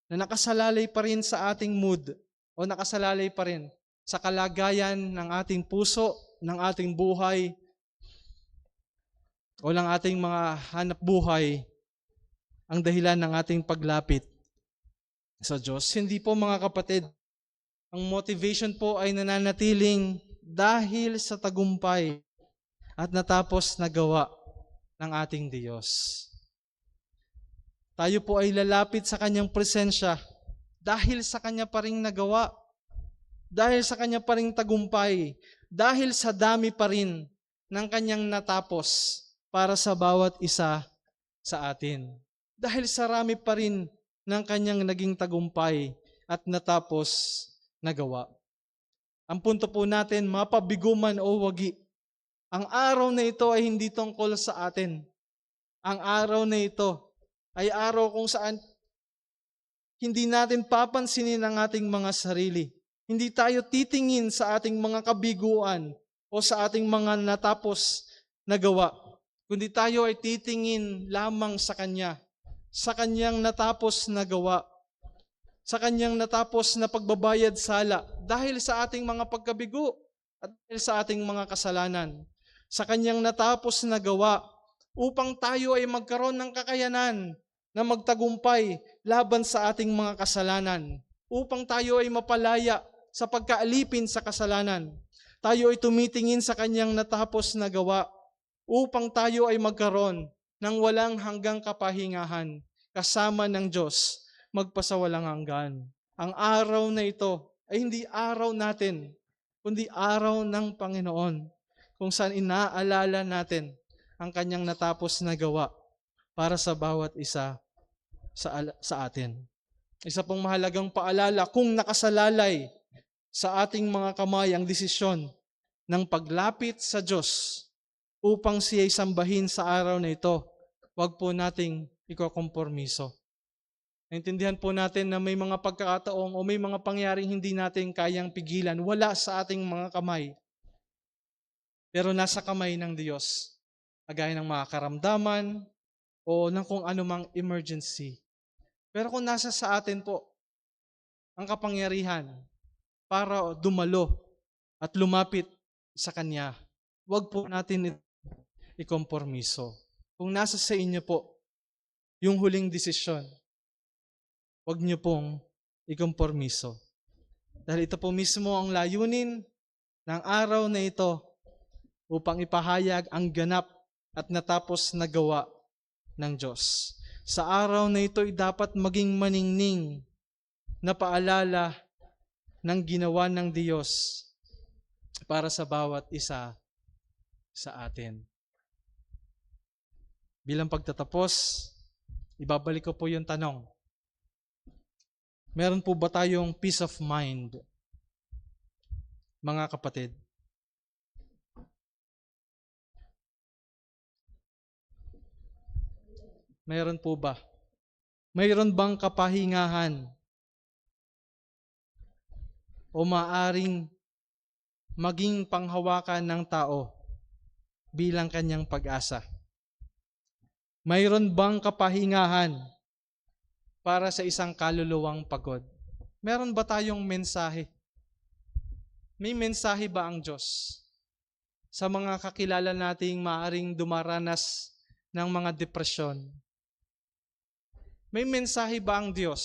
na nakasalalay pa rin sa ating mood o nakasalalay pa rin sa kalagayan ng ating puso, ng ating buhay, o ng ating mga hanap buhay ang dahilan ng ating paglapit sa Diyos. Hindi po mga kapatid, ang motivation po ay nananatiling dahil sa tagumpay at natapos na gawa ng ating Diyos. Tayo po ay lalapit sa Kanyang presensya dahil sa Kanya pa ring nagawa, dahil sa Kanya pa ring tagumpay, dahil sa dami pa rin ng Kanyang natapos para sa bawat isa sa atin. Dahil sa rami pa rin ng Kanyang naging tagumpay at natapos na gawa. Ang punto po natin, mapabigo man o wagi, ang araw na ito ay hindi tungkol sa atin. Ang araw na ito ay araw kung saan hindi natin papansinin ang ating mga sarili. Hindi tayo titingin sa ating mga kabiguan o sa ating mga natapos na gawa, kundi tayo ay titingin lamang sa Kanya, sa Kanyang natapos na gawa, sa Kanyang natapos na pagbabayad sala dahil sa ating mga pagkabigo at dahil sa ating mga kasalanan, sa Kanyang natapos na gawa upang tayo ay magkaroon ng kakayanan na magtagumpay laban sa ating mga kasalanan, upang tayo ay mapalaya sa pagkaalipin sa kasalanan. Tayo ay tumitingin sa Kanyang natapos na gawa upang tayo ay magkaroon ng walang hanggang kapahingahan kasama ng Diyos magpasawalang hanggan. Ang araw na ito ay hindi araw natin, kundi araw ng Panginoon, kung saan inaalala natin ang Kanyang natapos na gawa para sa bawat isa sa atin. Isa pong mahalagang paalala, kung nakasalalay sa ating mga kamay ang desisyon ng paglapit sa Diyos upang siya'y sambahin sa araw na ito, huwag po nating ikokompormiso. Naintindihan po natin na may mga pagkakataong o may mga pangyaring hindi natin kayang pigilan, wala sa ating mga kamay. Pero nasa kamay ng Diyos, kagaya ng mga karamdaman o ng kung anumang emergency. Pero kung nasa sa atin po ang kapangyarihan para dumalo at lumapit sa Kanya, huwag po natin ikompormiso. Kung nasa sa inyo po yung huling desisyon, huwag niyo pong ikompormiso. Dahil ito po mismo ang layunin ng araw na ito upang ipahayag ang ganap at natapos na gawa ng Diyos. Sa araw na ito ay dapat maging maningning na paalala ng ginawa ng Diyos para sa bawat isa sa atin. Bilang pagtatapos, ibabalik ko po yung tanong. Meron po ba tayong peace of mind, mga kapatid? Meron po ba? Mayroon bang kapahingahan o maaring maging panghawakan ng tao bilang kanyang pag-asa? Mayroon bang kapahingahan para sa isang kaluluwang pagod? Meron ba tayong mensahe? May mensahe ba ang Diyos sa mga kakilala nating maaring dumaranas ng mga depresyon? May mensahe ba ang Diyos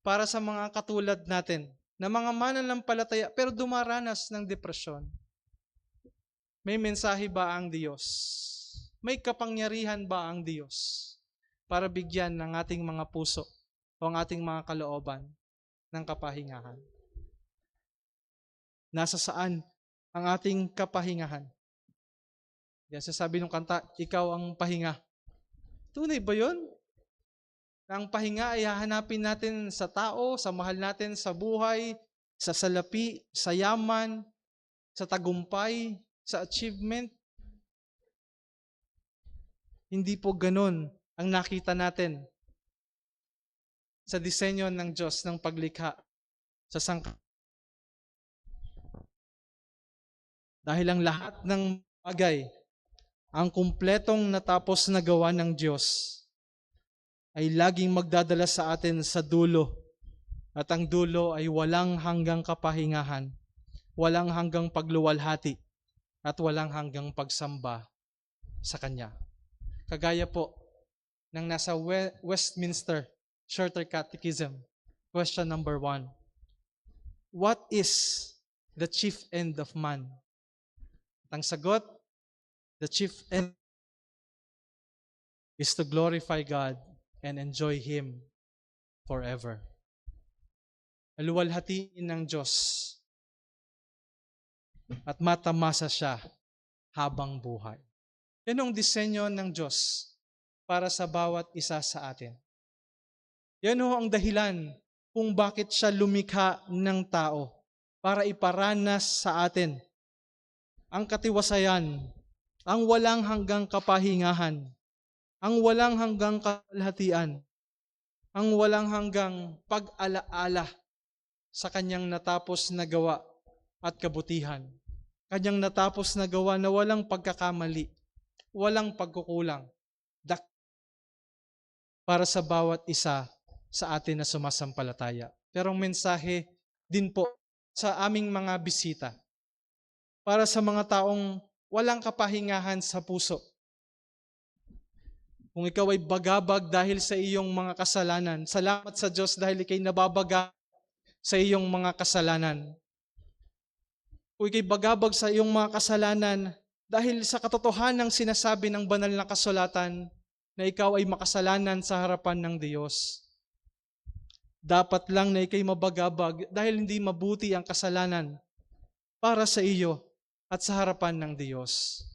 para sa mga katulad natin na mga mananampalataya pero dumaranas ng depresyon? May mensahe ba ang Diyos? May kapangyarihan ba ang Diyos para bigyan ng ating mga puso o ang ating mga kalooban ng kapahingahan? Nasa saan ang ating kapahingahan? Yan sasabi ng kanta, ikaw ang pahinga. Tunay ba yun? Ang pahinga ay hahanapin natin sa tao, sa mahal natin sa buhay, sa salapi, sa yaman, sa tagumpay, sa achievement. Hindi po ganun ang nakita natin sa disenyo ng Diyos ng paglikha sa sangkatauhan. Dahil ang lahat ng bagay, ang kumpletong natapos na gawa ng Diyos, ay laging magdadala sa atin sa dulo. At ang dulo ay walang hanggang kapahingahan, walang hanggang pagluwalhati, at walang hanggang pagsamba sa Kanya. Kagaya po ng nasa Westminster Shorter Catechism, question number 1. What is the chief end of man? At ang sagot, the chief end is to glorify God and enjoy Him forever. Aluwalhatiin ng Diyos at matamasa siya habang buhay. Yan ang disenyo ng Diyos para sa bawat isa sa atin. Yan ang dahilan kung bakit siya lumikha ng tao para iparanas sa atin ang katiwasayan, ang walang hanggang kapahingahan, ang walang hanggang kalahatian, ang walang hanggang pag-alaala sa kanyang natapos na gawa at kabutihan. Kanyang natapos na gawa na walang pagkakamali, walang pagkukulang. Para sa bawat isa sa atin na sumasampalataya. Pero ang mensahe din po sa aming mga bisita. Para sa mga taong walang kapahingahan sa puso. Kung ikaw ay bagabag dahil sa iyong mga kasalanan, salamat sa Diyos dahil ikay nababaga sa iyong mga kasalanan. Kung ikay bagabag sa iyong mga kasalanan dahil sa katotohanan ng sinasabi ng banal na kasulatan na ikaw ay makasalanan sa harapan ng Diyos. Dapat lang na ikay mabagabag dahil hindi mabuti ang kasalanan para sa iyo at sa harapan ng Diyos.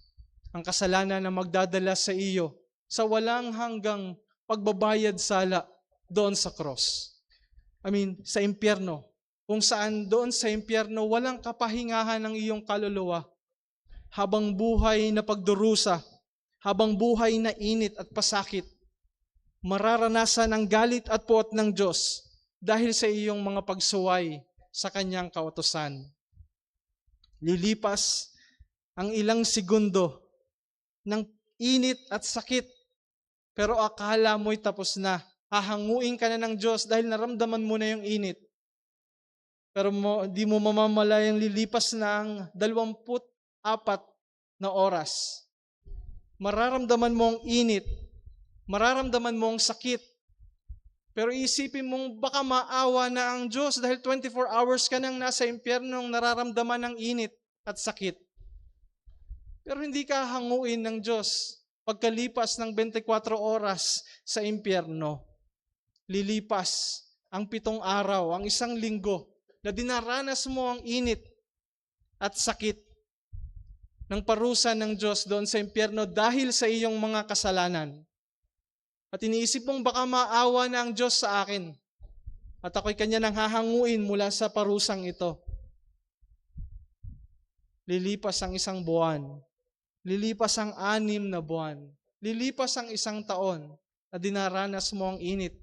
Ang kasalanan na magdadala sa iyo sa walang hanggang pagbabayad sala doon sa cross. Sa impyerno. Kung saan doon sa impyerno walang kapahingahan ng iyong kaluluwa. Habang buhay na pagdurusa, habang buhay na init at pasakit, mararanasan ang galit at puot ng Diyos dahil sa iyong mga pagsuway sa Kanyang kautusan. Lilipas ang ilang segundo ng init at sakit, pero akala mo'y tapos na. Hahanguin ka na ng Diyos dahil naramdaman mo na yung init. Pero di mo mamamalayang lilipas na ang 24 na oras. Mararamdaman mo ang init, mararamdaman mo ang sakit, pero isipin mong baka maawa na ang Diyos dahil 24 hours ka nang nasa impyernong nararamdaman ng init at sakit. Pero hindi ka hanguin ng Diyos pagkalipas ng 24 oras sa impyerno. Lilipas ang 7 araw, ang 1 linggo, na dinaranas mo ang init at sakit ng parusa ng Diyos doon sa impyerno dahil sa iyong mga kasalanan. At iniisip mong baka maawa na ang Diyos sa akin at ako'y Kanya nang hahanguin mula sa parusang ito. Lilipas ang 1 buwan, lilipas ang 6 na buwan, lilipas ang 1 taon na dinaranas mo ang init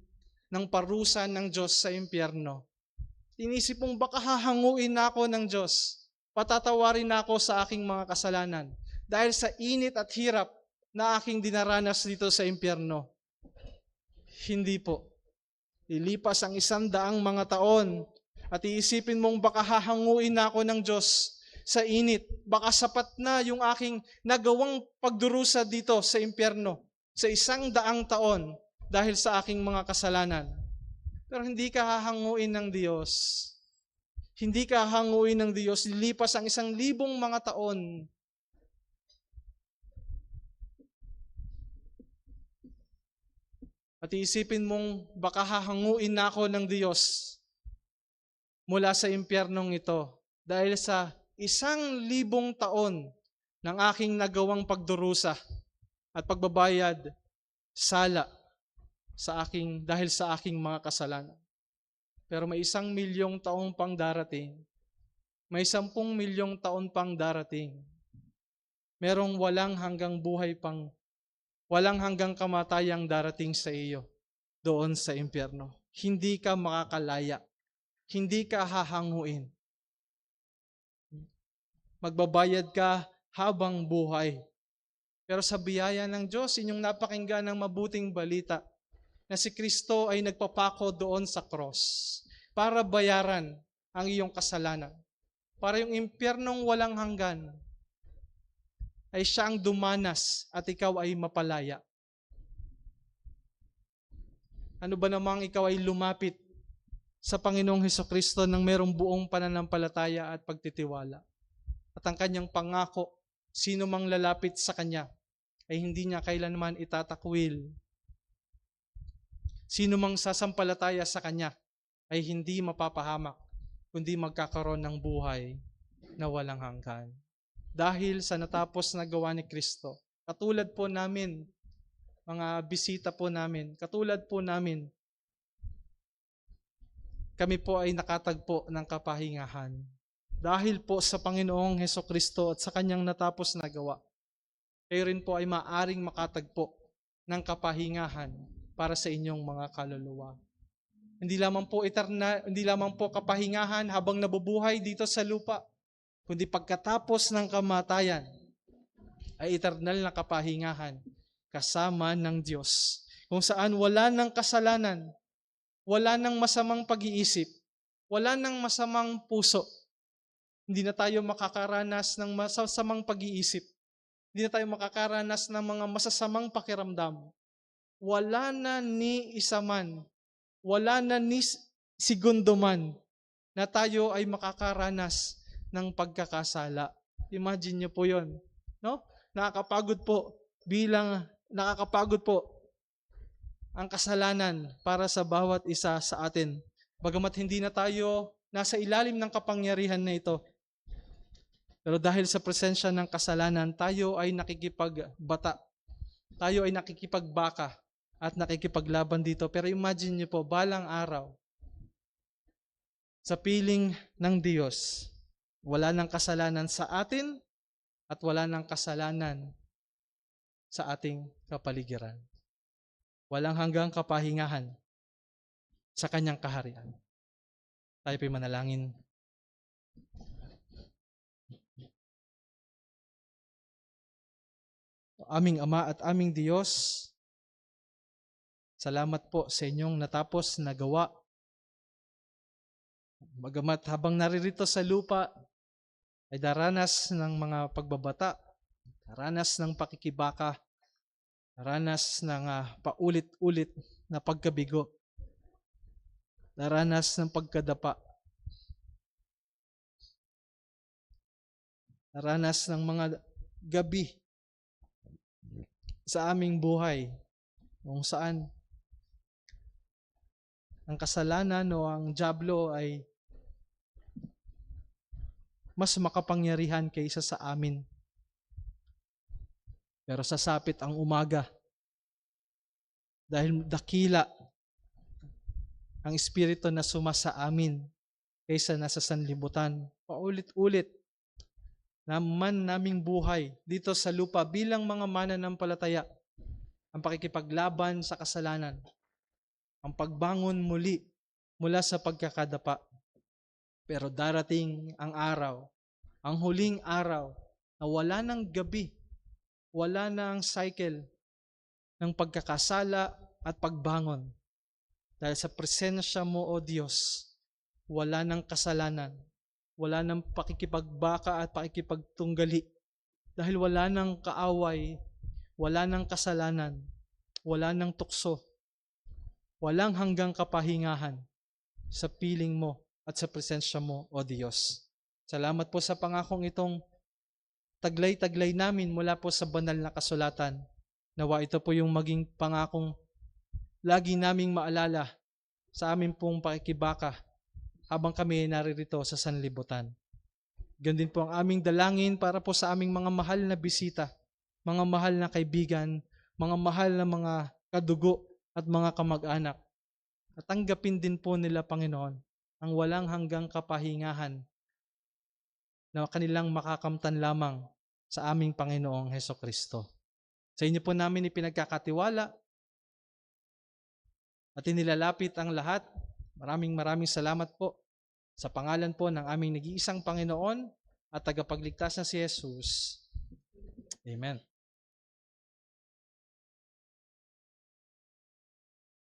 ng parusa ng Diyos sa impyerno. Inisip mong baka hahanguin na ako ng Diyos, patatawarin na ako sa aking mga kasalanan dahil sa init at hirap na aking dinaranas dito sa impyerno. Hindi po. Lilipas ang 100 mga taon at iisipin mong baka hahanguin na ako ng Diyos sa init. Baka sapat na yung aking nagawang pagdurusa dito sa impyerno sa 100 taon dahil sa aking mga kasalanan. Pero hindi ka hahanguin ng Diyos. Hindi ka hahanguin ng Diyos. Lilipas ang 1,000 mga taon. At iisipin mong baka hahanguin na ako ng Diyos mula sa impyernong ito dahil sa 1,000 taon ng aking nagawang pagdurusa at pagbabayad sala dahil sa aking mga kasalanan. Pero may 1,000,000 taong pang darating. May 10,000,000 taon pang darating. Merong walang hanggang walang hanggang kamatayang darating sa iyo doon sa impyerno. Hindi ka makakalaya. Hindi ka hahanguin. Magbabayad ka habang buhay. Pero sa biyaya ng Diyos, inyong napakinggan ng mabuting balita na si Kristo ay nagpapako doon sa cross para bayaran ang iyong kasalanan. Para yung impyernong walang hanggan ay siya ang dumanas at ikaw ay mapalaya. Ano ba namang ikaw ay lumapit sa Panginoong Hesukristo nang merong buong pananampalataya at pagtitiwala. At ang kanyang pangako, sino mang lalapit sa kanya ay hindi niya kailanman itatakwil. Sino mang sasampalataya sa kanya ay hindi mapapahamak, kundi magkakaroon ng buhay na walang hanggan. Dahil sa natapos na gawa ni Kristo, katulad po namin, mga bisita po namin, katulad po namin, kami po ay nakatagpo ng kapahingahan. Dahil po sa Panginoong Hesukristo at sa kanyang natapos na gawa, kayo rin po ay maaring makatagpo ng kapahingahan para sa inyong mga kaluluwa. Hindi lamang po kapahingahan habang nabubuhay dito sa lupa, kundi pagkatapos ng kamatayan ay eternal na kapahingahan kasama ng Diyos, kung saan wala ng kasalanan, wala ng masamang pag-iisip, wala ng masamang puso. Hindi na tayo makakaranas ng masasamang pag-iisip. Hindi na tayo makakaranas ng mga masasamang pakiramdam. Wala na ni isa man, wala na ni segundo man na tayo ay makakaranas ng pagkakasala. Imagine niyo po yon, no? Nakakapagod po ang kasalanan para sa bawat isa sa atin. Bagamat hindi na tayo nasa ilalim ng kapangyarihan na ito, pero dahil sa presensya ng kasalanan, tayo ay nakikipagbata, tayo ay nakikipagbaka at nakikipaglaban dito. Pero imagine niyo po, balang araw, sa piling ng Diyos, wala ng kasalanan sa atin at wala ng kasalanan sa ating kapaligiran. Walang hanggang kapahingahan sa kanyang kaharian. Tayo po'y manalangin. Aming Ama at aming Diyos, salamat po sa inyong natapos na gawa. Bagamat habang naririto sa lupa, ay daranas ng mga pagbabata, daranas ng pakikibaka, daranas ng paulit-ulit na pagkabigo, daranas ng pagkadapa, daranas ng mga gabi sa aming buhay kung saan ang kasalanan o ang dyablo ay mas makapangyarihan kaysa sa amin. Pero sasapit ang umaga dahil dakila ang espiritu na sumasa amin kaysa nasa sanlibutan. Paulit-ulit naman naming buhay dito sa lupa bilang mga mananampalataya, ang pakikipaglaban sa kasalanan, ang pagbangon muli mula sa pagkakadapa. Pero darating ang araw, ang huling araw, na wala ng gabi, wala na ang cycle ng pagkakasala at pagbangon. Dahil sa presensya mo, O Diyos, wala ng kasalanan, wala ng pakikipagbaka at pakikipagtunggali. Dahil wala ng kaaway, wala ng kasalanan, wala ng tukso, walang hanggang kapahingahan sa piling mo at sa presensya mo, O Diyos. Salamat po sa pangakong itong taglay-taglay namin mula po sa banal na kasulatan. Nawa ito po yung maging pangakong lagi naming maalala sa amin pong pakikibaka habang kami naririto sa sanlibutan. Ganun din po ang aming dalangin para po sa aming mga mahal na bisita, mga mahal na kaibigan, mga mahal na mga kadugo at mga kamag-anak. At tanggapin din po nila, Panginoon, ang walang hanggang kapahingahan na kanilang makakamtan lamang sa aming Panginoong Hesukristo. Sa inyo po namin ipinagkakatiwala at inilalapit ang lahat. Maraming salamat po sa pangalan po ng aming nag-iisang Panginoon at tagapagligtas na si Jesus. Amen.